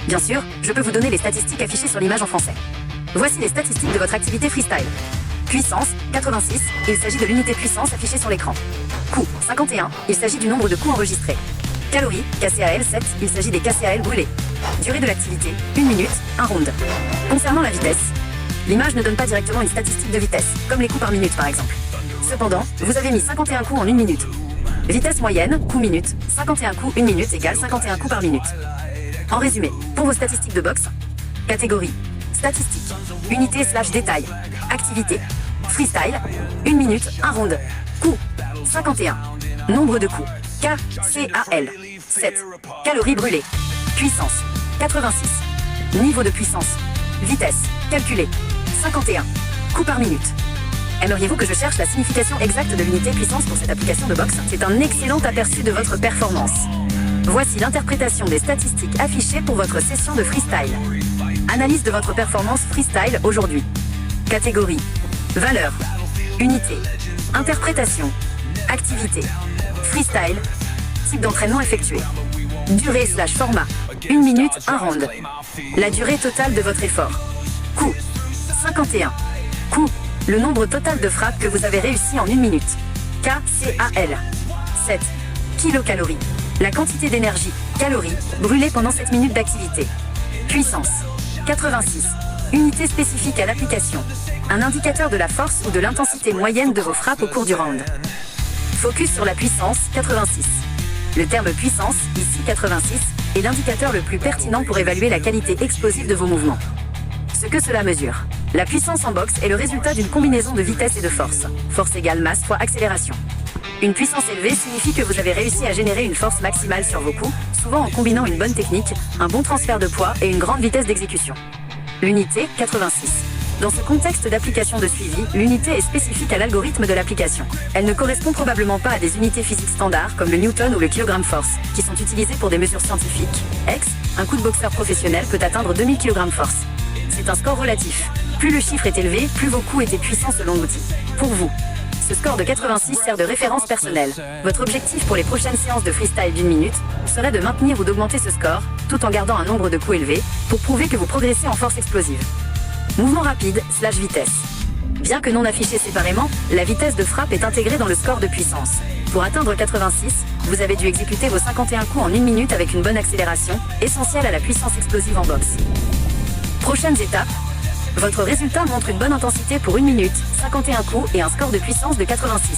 Bien sûr, je peux vous donner les statistiques affichées sur l'image en français. Voici les statistiques de votre activité freestyle. Puissance, 86, il s'agit de l'unité puissance affichée sur l'écran. Coût, 51, il s'agit du nombre de coups enregistrés. Calories, KCAL 7, il s'agit des KCAL brûlés. Durée de l'activité, 1 minute, 1 round. Concernant la vitesse, l'image ne donne pas directement une statistique de vitesse, comme les coups par minute par exemple. Cependant, vous avez mis 51 coups en 1 minute. Vitesse moyenne, coup minute, 51 coups 1 minute égale 51 coups par minute. En résumé, pour vos statistiques de boxe, catégorie, statistiques, unité/détail, activité, freestyle, 1 minute, 1 round, coup, 51, nombre de coups, KCAL, 7, calories brûlées, puissance, 86, niveau de puissance, vitesse, calculée, 51, coups par minute. Aimeriez-vous que je cherche la signification exacte de l'unité puissance pour cette application de boxe? C'est un excellent aperçu de votre performance. Voici l'interprétation des statistiques affichées pour votre session de freestyle. Analyse de votre performance freestyle aujourd'hui. Catégorie, valeur, unité, interprétation, activité, freestyle, type d'entraînement effectué, durée/format, 1 minute, 1 round. La durée totale de votre effort. Coup, 51. Coup, le nombre total de frappes que vous avez réussi en 1 minute. KCAL, 7 kilocalories. La quantité d'énergie, calories, brûlée pendant 7 minutes d'activité. Puissance, 86. Unité spécifique à l'application. Un indicateur de la force ou de l'intensité moyenne de vos frappes au cours du round. Focus sur la puissance, 86. Le terme puissance, ici 86, est l'indicateur le plus pertinent pour évaluer la qualité explosive de vos mouvements. Ce que cela mesure. La puissance en boxe est le résultat d'une combinaison de vitesse et de force. Force égale masse fois accélération. Une puissance élevée signifie que vous avez réussi à générer une force maximale sur vos coups, souvent en combinant une bonne technique, un bon transfert de poids et une grande vitesse d'exécution. L'unité, 86. Dans ce contexte d'application de suivi, l'unité est spécifique à l'algorithme de l'application. Elle ne correspond probablement pas à des unités physiques standards comme le newton ou le kilogramme force, qui sont utilisées pour des mesures scientifiques. Un coup de boxeur professionnel peut atteindre 2000 kg force. C'est un score relatif. Plus le chiffre est élevé, plus vos coups étaient puissants selon l'outil. Pour vous, ce score de 86 sert de référence personnelle. Votre objectif pour les prochaines séances de freestyle d'1 minute serait de maintenir ou d'augmenter ce score, tout en gardant un nombre de coups élevé, pour prouver que vous progressez en force explosive. Mouvement rapide/vitesse. Bien que non affichée séparément, la vitesse de frappe est intégrée dans le score de puissance. Pour atteindre 86, vous avez dû exécuter vos 51 coups en 1 minute avec une bonne accélération, essentielle à la puissance explosive en boxe. Prochaines étapes. Votre résultat montre une bonne intensité pour 1 minute, 51 coups et un score de puissance de 86.